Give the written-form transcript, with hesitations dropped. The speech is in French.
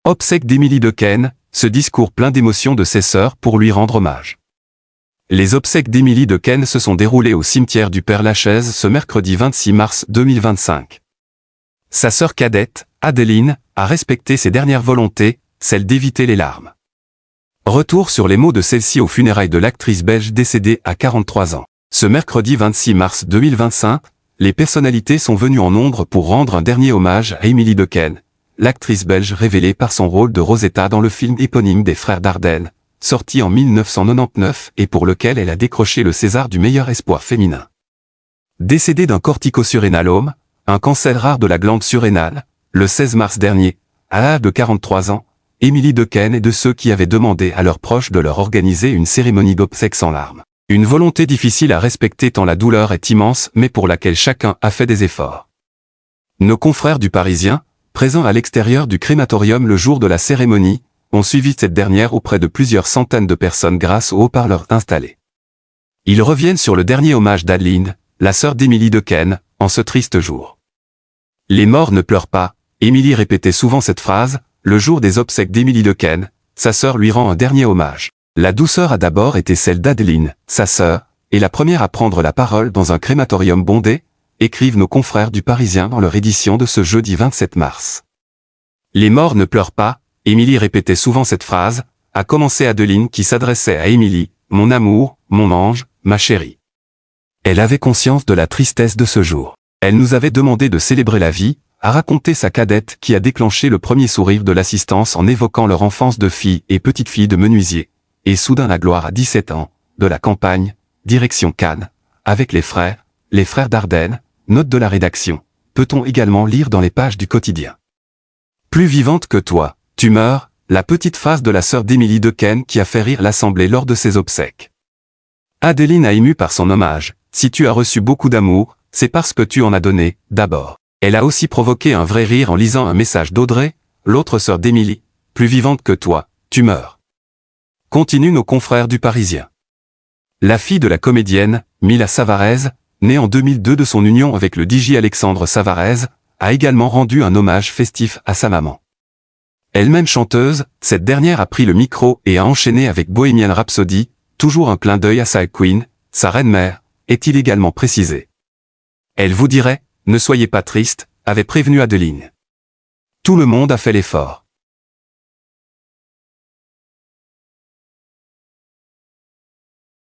Obsèques d'Émilie Dequesne, ce discours plein d'émotions de ses sœurs pour lui rendre hommage. Les obsèques d'Émilie Dequesne se sont déroulées au cimetière du Père-Lachaise ce mercredi 26 mars 2025. Sa sœur cadette, Adeline, a respecté ses dernières volontés, celle d'éviter les larmes. Retour sur les mots de celle-ci aux funérailles de l'actrice belge décédée à 43 ans. Ce mercredi 26 mars 2025, les personnalités sont venues en nombre pour rendre un dernier hommage à Émilie Dequesne, l'actrice belge révélée par son rôle de Rosetta dans le film éponyme des frères Dardenne, sorti en 1999 et pour lequel elle a décroché le César du meilleur espoir féminin. Décédée d'un corticosurrénalome, un cancer rare de la glande surrénale, le 16 mars dernier, à l'âge de 43 ans, Émilie Dequesne est de ceux qui avaient demandé à leurs proches de leur organiser une cérémonie d'obsèques sans larmes. Une volonté difficile à respecter tant la douleur est immense mais pour laquelle chacun a fait des efforts. Nos confrères du Parisien, présents à l'extérieur du crématorium le jour de la cérémonie, ont suivi cette dernière auprès de plusieurs centaines de personnes grâce aux haut-parleurs installés. Ils reviennent sur le dernier hommage d'Adeline, la sœur d'Émilie Dequesne, en ce triste jour. Les morts ne pleurent pas, Émilie répétait souvent cette phrase, le jour des obsèques d'Émilie Dequesne, sa sœur lui rend un dernier hommage. La douceur a d'abord été celle d'Adeline, sa sœur, et la première à prendre la parole dans un crématorium bondé, écrivent nos confrères du Parisien dans leur édition de ce jeudi 27 mars. Les morts ne pleurent pas, Émilie répétait souvent cette phrase, a commencé Adeline qui s'adressait à Émilie, mon amour, mon ange, ma chérie. Elle avait conscience de la tristesse de ce jour. Elle nous avait demandé de célébrer la vie, a raconté sa cadette qui a déclenché le premier sourire de l'assistance en évoquant leur enfance de fille et petite fille de menuisier, et soudain la gloire à 17 ans, de la campagne, direction Cannes, avec les frères Dardenne, note de la rédaction, peut-on également lire dans les pages du quotidien. Plus vivante que toi, tu meurs, la petite phrase de la sœur d'Émilie Dequesne qui a fait rire l'Assemblée lors de ses obsèques. Adeline a ému par son hommage, si tu as reçu beaucoup d'amour, c'est parce que tu en as donné, d'abord. Elle a aussi provoqué un vrai rire en lisant un message d'Audrey, l'autre sœur d'Émilie, plus vivante que toi, tu meurs. Continuent nos confrères du Parisien. La fille de la comédienne, Mila Savarez, née en 2002 de son union avec le DJ Alexandre Savarez, a également rendu un hommage festif à sa maman. Elle-même chanteuse, cette dernière a pris le micro et a enchaîné avec Bohemian Rhapsody, toujours un clin d'œil à sa queen, sa reine-mère, est-il également précisé. Elle vous dirait, ne soyez pas triste, avait prévenu Adeline. Tout le monde a fait l'effort.